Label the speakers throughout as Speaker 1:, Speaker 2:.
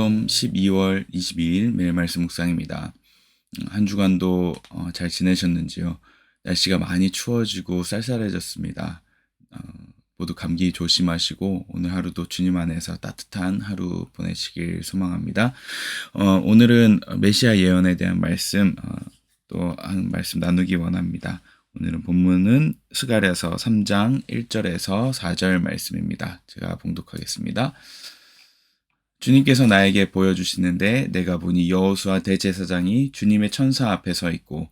Speaker 1: 샬롬 12월 22일 매일 말씀 묵상입니다. 한 주간도 잘 지내셨는지요? 날씨가 많이 추워지고 쌀쌀해졌습니다. 모두 감기 조심하시고 오늘 하루도 주님 안에서 따뜻한 하루 보내시길 소망합니다. 오늘은 메시아 예언에 대한 말씀 또 한 말씀 나누기 원합니다. 오늘은 본문은 스가랴서 3장 1절에서 4절 말씀입니다. 제가 봉독하겠습니다. 주님께서 나에게 보여주시는데 내가 보니 여호수아 대제사장이 주님의 천사 앞에 서 있고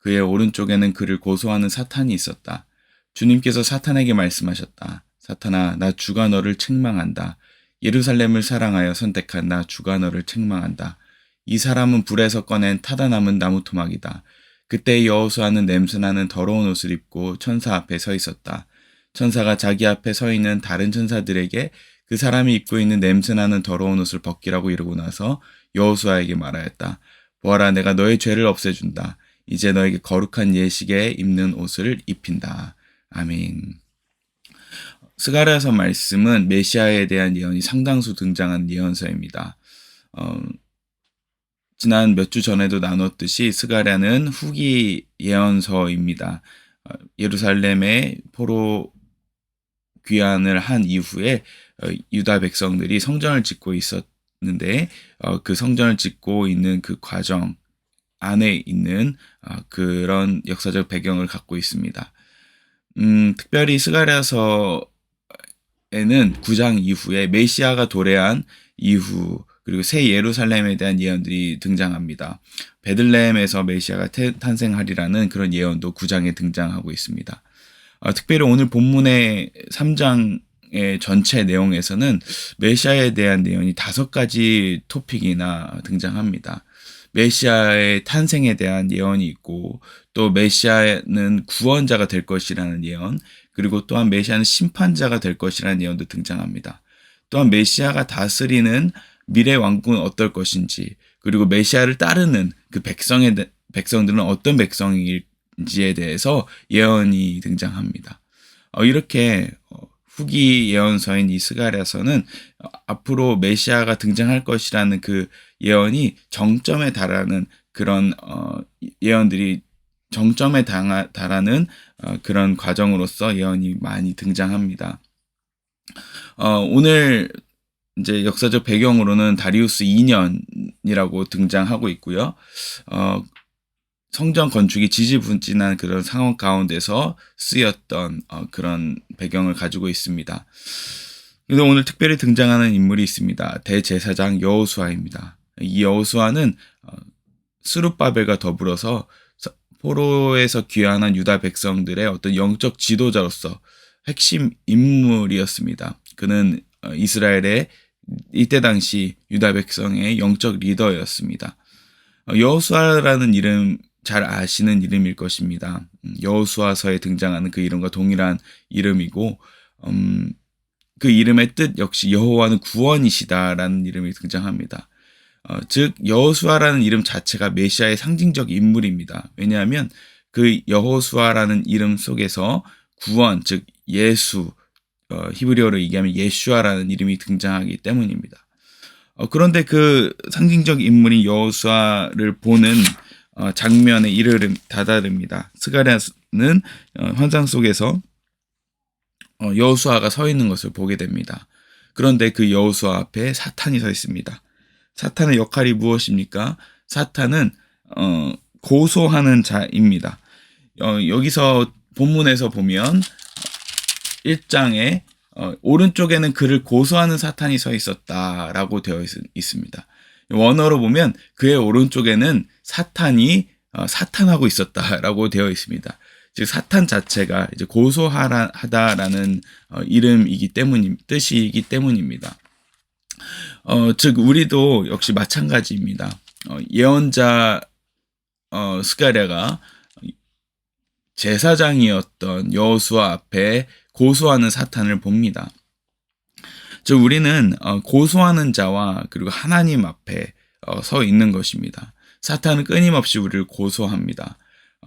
Speaker 1: 그의 오른쪽에는 그를 고소하는 사탄이 있었다. 주님께서 사탄에게 말씀하셨다. 사탄아, 나 주가 너를 책망한다. 예루살렘을 사랑하여 선택한 나 주가 너를 책망한다. 이 사람은 불에서 꺼낸 타다 남은 나무 토막이다. 그때 여호수아는 냄새나는 더러운 옷을 입고 천사 앞에 서 있었다. 천사가 자기 앞에 서 있는 다른 천사들에게 그 사람이 입고 있는 냄새나는 더러운 옷을 벗기라고 이르고 나서 여호수아에게 말하였다. 보아라, 내가 너의 죄를 없애준다. 이제 너에게 거룩한 예식에 입는 옷을 입힌다. 아멘. 스가랴서 말씀은 메시아에 대한 예언이 상당수 등장한 예언서입니다. 지난 몇 주 전에도 나눴듯이 스가랴는 후기 예언서입니다. 예루살렘에 포로 귀환을 한 이후에 유다 백성들이 성전을 짓고 있었는데 그 성전을 짓고 있는 그 과정 안에 있는 그런 역사적 배경을 갖고 있습니다. 특별히 스가랴서에는 9장 이후에 메시아가 도래한 이후 그리고 새 예루살렘에 대한 예언들이 등장합니다. 베들레헴에서 메시아가 탄생하리라는 그런 예언도 9장에 등장하고 있습니다. 특별히 오늘 본문의 3장의 전체 내용에서는 메시아에 대한 내용이 5가지 토픽이나 등장합니다. 메시아의 탄생에 대한 예언이 있고 또 메시아는 구원자가 될 것이라는 예언, 그리고 또한 메시아는 심판자가 될 것이라는 예언도 등장합니다. 또한 메시아가 다스리는 미래 왕국은 어떨 것인지, 그리고 메시아를 따르는 그 백성들은 어떤 백성일지에 대해서 예언이 등장합니다. 이렇게 후기 예언서인 이 스가랴서는 앞으로 메시아가 등장할 것이라는 그 예언이 정점에 달하는 그런 예언들이 정점에 달하는 그런 과정으로서 예언이 많이 등장합니다. 오늘 이제 역사적 배경으로는 다리우스 2년이라고 등장하고 있고요. 성전 건축이 지지부진한 그런 상황 가운데서 쓰였던 그런 배경을 가지고 있습니다. 그래서 오늘 특별히 등장하는 인물이 있습니다. 대제사장 여호수아입니다. 이 여호수아는 스룹바벨과 더불어서 포로에서 귀환한 유다 백성들의 어떤 영적 지도자로서 핵심 인물이었습니다. 그는 이스라엘의 이때 당시 유다 백성의 영적 리더였습니다. 여호수아라는 이름 잘 아시는 이름일 것입니다. 여호수아서에 등장하는 그 이름과 동일한 이름이고 그 이름의 뜻 역시 여호와는 구원이시다라는 이름이 등장합니다. 즉 여호수아라는 이름 자체가 메시아의 상징적 인물입니다. 왜냐하면 그 여호수아라는 이름 속에서 구원, 즉 예수, 히브리어로 얘기하면 예슈아라는 이름이 등장하기 때문입니다. 그런데 그 상징적 인물인 여호수아를 보는 장면의 이르름 다다릅니다. 스가랴는 환상 속에서 여호수아가 서 있는 것을 보게 됩니다. 그런데 그 여호수아 앞에 사탄이 서 있습니다. 사탄의 역할이 무엇입니까? 사탄은 고소하는 자입니다. 여기서 본문에서 보면 1장에 오른쪽에는 그를 고소하는 사탄이 서 있었다라고 되어 있습니다. 원어로 보면 그의 오른쪽에는 사탄이 사탄하고 있었다라고 되어 있습니다. 즉 사탄 자체가 이제 고소하다라는 이름이기 뜻이기 때문입니다. 즉 우리도 역시 마찬가지입니다. 예언자 스가랴가 제사장이었던 여호수아 앞에 고소하는 사탄을 봅니다. 즉 우리는 고소하는 자와 그리고 하나님 앞에 서 있는 것입니다. 사탄은 끊임없이 우리를 고소합니다.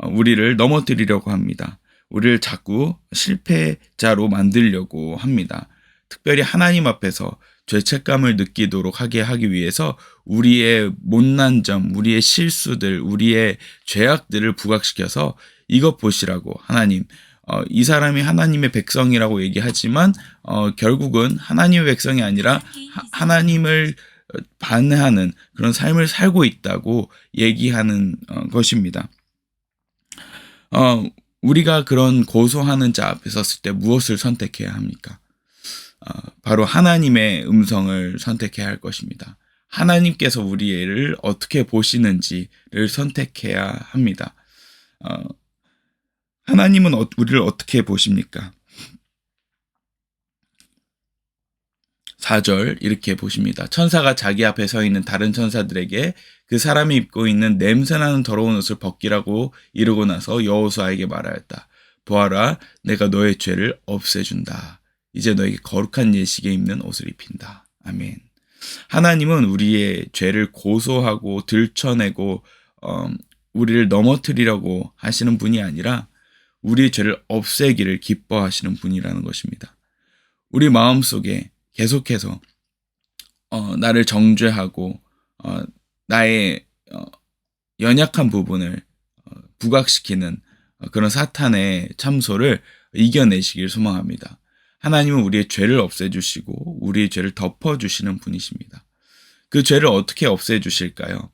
Speaker 1: 우리를 넘어뜨리려고 합니다. 우리를 자꾸 실패자로 만들려고 합니다. 특별히 하나님 앞에서 죄책감을 느끼도록 하기 위해서 우리의 못난 점, 우리의 실수들, 우리의 죄악들을 부각시켜서 이것 보시라고 하나님, 이 사람이 하나님의 백성이라고 얘기하지만 결국은 하나님의 백성이 아니라 하나님을 반대하는 그런 삶을 살고 있다고 얘기하는 것입니다. 우리가 그런 고소하는 자 앞에 섰을 때 무엇을 선택해야 합니까? 바로 하나님의 음성을 선택해야 할 것입니다. 하나님께서 우리를 어떻게 보시는지를 선택해야 합니다. 하나님은 우리를 어떻게 보십니까? 4절 이렇게 보십니다. 천사가 자기 앞에 서 있는 다른 천사들에게 그 사람이 입고 있는 냄새나는 더러운 옷을 벗기라고 이르고 나서 여호수아에게 말하였다. 보아라, 내가 너의 죄를 없애준다. 이제 너에게 거룩한 예식에 입는 옷을 입힌다. 아멘. 하나님은 우리의 죄를 고소하고 들춰내고 우리를 넘어뜨리려고 하시는 분이 아니라 우리의 죄를 없애기를 기뻐하시는 분이라는 것입니다. 우리 마음속에 계속해서 나를 정죄하고 나의 연약한 부분을 부각시키는 그런 사탄의 참소를 이겨내시길 소망합니다. 하나님은 우리의 죄를 없애주시고 우리의 죄를 덮어주시는 분이십니다. 그 죄를 어떻게 없애주실까요?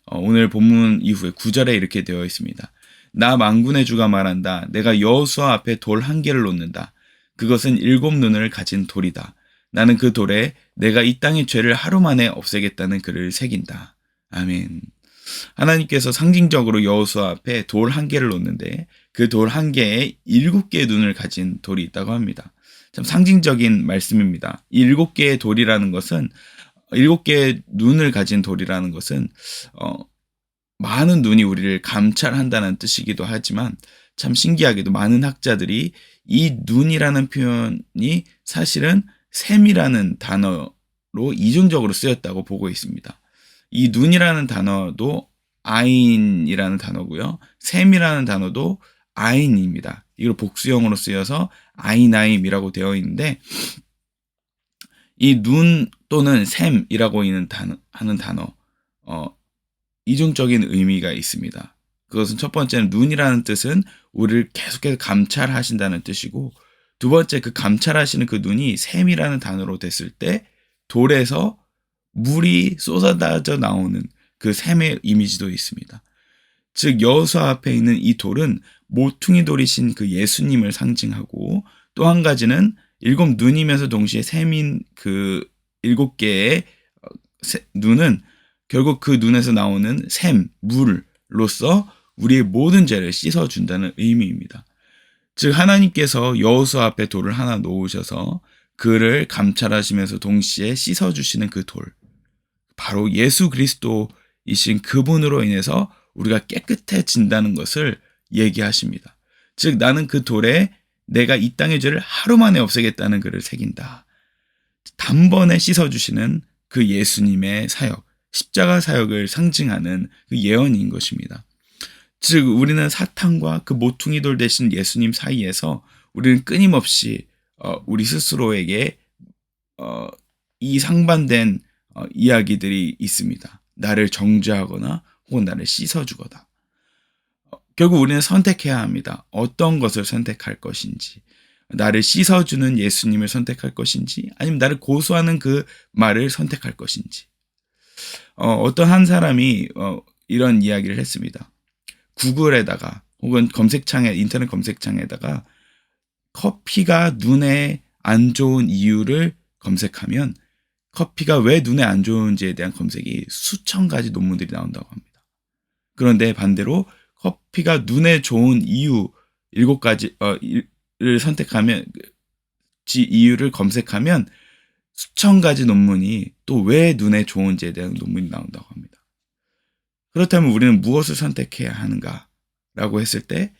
Speaker 1: 오늘 본문 이후에 9절에 이렇게 되어 있습니다. 나 만군의 주가 말한다. 내가 여호수아 앞에 돌 한 개를 놓는다. 그것은 7 눈을 가진 돌이다. 나는 그 돌에 내가 이 땅의 죄를 하루 만에 없애겠다는 글을 새긴다. 아멘. 하나님께서 상징적으로 여호수아 앞에 돌 한 개를 놓는데 그 돌 한 개에 7개의 눈을 가진 돌이 있다고 합니다. 참 상징적인 말씀입니다. 7개의 돌이라는 것은 7개의 눈을 가진 돌이라는 것은 많은 눈이 우리를 감찰한다는 뜻이기도 하지만 참 신기하게도 많은 학자들이 이 눈이라는 표현이 사실은 샘이라는 단어로 이중적으로 쓰였다고 보고 있습니다. 이 눈이라는 단어도 아인이라는 단어고요. 샘이라는 단어도 아인입니다. 이걸 복수형으로 쓰여서 아이나임이라고 되어 있는데 이 눈 또는 샘이라고 하는 단어 이중적인 의미가 있습니다. 그것은 첫 번째는 눈이라는 뜻은 우리를 계속해서 감찰하신다는 뜻이고 두 번째 그 감찰하시는 그 눈이 샘이라는 단어로 됐을 때 돌에서 물이 쏟아져 나오는 그 샘의 이미지도 있습니다. 즉 여호수아 앞에 있는 이 돌은 모퉁이 돌이신 그 예수님을 상징하고 또 한 가지는 7 눈이면서 동시에 샘인 그 7개의 눈은 결국 그 눈에서 나오는 샘, 물로서 우리의 모든 죄를 씻어준다는 의미입니다. 즉 하나님께서 여호수아 앞에 돌을 하나 놓으셔서 그를 감찰하시면서 동시에 씻어주시는 그 돌, 바로 예수 그리스도이신 그분으로 인해서 우리가 깨끗해진다는 것을 얘기하십니다. 즉 나는 그 돌에 내가 이 땅의 죄를 하루 만에 없애겠다는 글을 새긴다. 단번에 씻어주시는 그 예수님의 사역, 십자가 사역을 상징하는 그 예언인 것입니다. 즉 우리는 사탄과 그 모퉁이 돌 대신 예수님 사이에서 우리는 끊임없이 우리 스스로에게 이 상반된 이야기들이 있습니다. 나를 정죄하거나 혹은 나를 씻어주거나. 결국 우리는 선택해야 합니다. 어떤 것을 선택할 것인지. 나를 씻어주는 예수님을 선택할 것인지 아니면 나를 고소하는 그 말을 선택할 것인지. 어떤 한 사람이 이런 이야기를 했습니다. 구글에다가 혹은 인터넷 검색창에다가 커피가 눈에 안 좋은 이유를 검색하면 커피가 왜 눈에 안 좋은지에 대한 검색이 수천 가지 논문들이 나온다고 합니다. 그런데 반대로 커피가 눈에 좋은 이유 7가지를 선택하면 이유를 검색하면 수천 가지 논문이 또 왜 눈에 좋은지에 대한 논문이 나온다고 합니다. 그렇다면 우리는 무엇을 선택해야 하는가라고 했을 때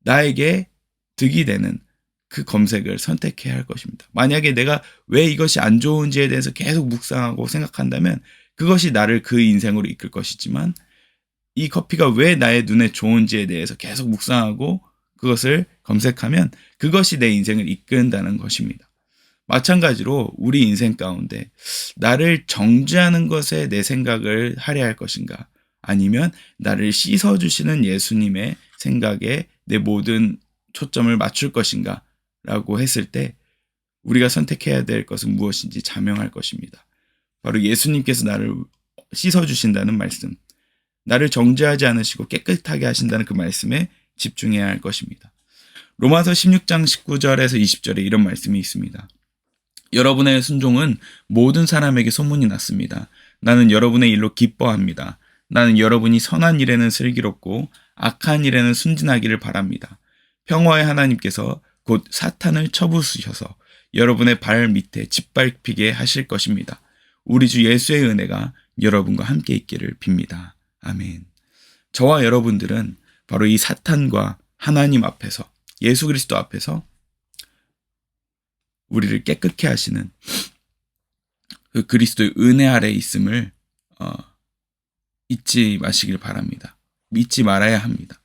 Speaker 1: 나에게 득이 되는 그 검색을 선택해야 할 것입니다. 만약에 내가 왜 이것이 안 좋은지에 대해서 계속 묵상하고 생각한다면 그것이 나를 그 인생으로 이끌 것이지만 이 커피가 왜 나의 눈에 좋은지에 대해서 계속 묵상하고 그것을 검색하면 그것이 내 인생을 이끈다는 것입니다. 마찬가지로 우리 인생 가운데 나를 정죄하는 것에 내 생각을 할애할 것인가, 아니면 나를 씻어주시는 예수님의 생각에 내 모든 초점을 맞출 것인가 라고 했을 때 우리가 선택해야 될 것은 무엇인지 자명할 것입니다. 바로 예수님께서 나를 씻어주신다는 말씀, 나를 정죄하지 않으시고 깨끗하게 하신다는 그 말씀에 집중해야 할 것입니다. 로마서 16장 19절에서 20절에 이런 말씀이 있습니다. 여러분의 순종은 모든 사람에게 소문이 났습니다. 나는 여러분의 일로 기뻐합니다. 나는 여러분이 선한 일에는 슬기롭고 악한 일에는 순진하기를 바랍니다. 평화의 하나님께서 곧 사탄을 쳐부수셔서 여러분의 발 밑에 짓밟히게 하실 것입니다. 우리 주 예수의 은혜가 여러분과 함께 있기를 빕니다. 아멘. 저와 여러분들은 바로 이 사탄과 하나님 앞에서, 예수 그리스도 앞에서 우리를 깨끗게 하시는 그 그리스도의 은혜 아래에 있음을 잊지 마시길 바랍니다. 잊지 말아야 합니다.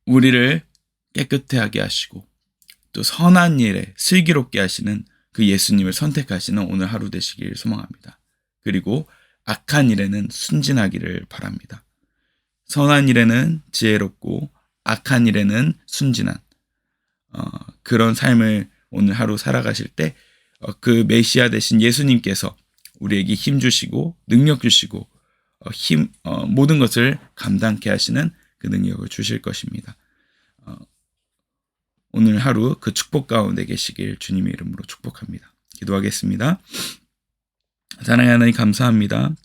Speaker 1: 우리를 깨끗하게 하시고 또 선한 일에 슬기롭게 하시는 그 예수님을 선택하시는 오늘 하루 되시길 소망합니다. 그리고 악한 일에는 순진하기를 바랍니다. 선한 일에는 지혜롭고 악한 일에는 순진한 그런 삶을 오늘 하루 살아가실 때 그 메시아 되신 예수님께서 우리에게 힘 주시고 능력 주시고 모든 것을 감당케 하시는 그 능력을 주실 것입니다. 오늘 하루 그 축복 가운데 계시길 주님의 이름으로 축복합니다. 기도하겠습니다. 사랑의 하나님 감사합니다.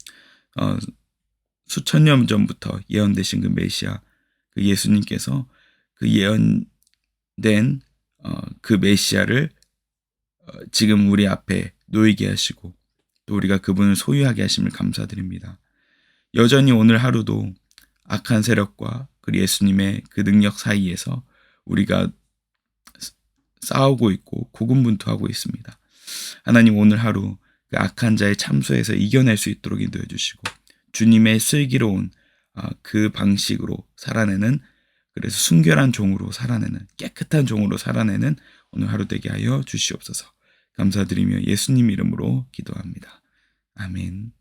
Speaker 1: 수천 년 전부터 예언되신 그 메시아, 그 예수님께서 그 예언된 그 메시아를 지금 우리 앞에 놓이게 하시고 또 우리가 그분을 소유하게 하심을 감사드립니다. 여전히 오늘 하루도 악한 세력과 그 예수님의 그 능력 사이에서 우리가 싸우고 있고 고군분투하고 있습니다. 하나님, 오늘 하루 그 악한 자의 참소에서 이겨낼 수 있도록 인도해 주시고 주님의 슬기로운 그 방식으로 살아내는, 그래서 순결한 종으로 살아내는, 깨끗한 종으로 살아내는 오늘 하루 되게 하여 주시옵소서. 감사드리며 예수님 이름으로 기도합니다. 아멘.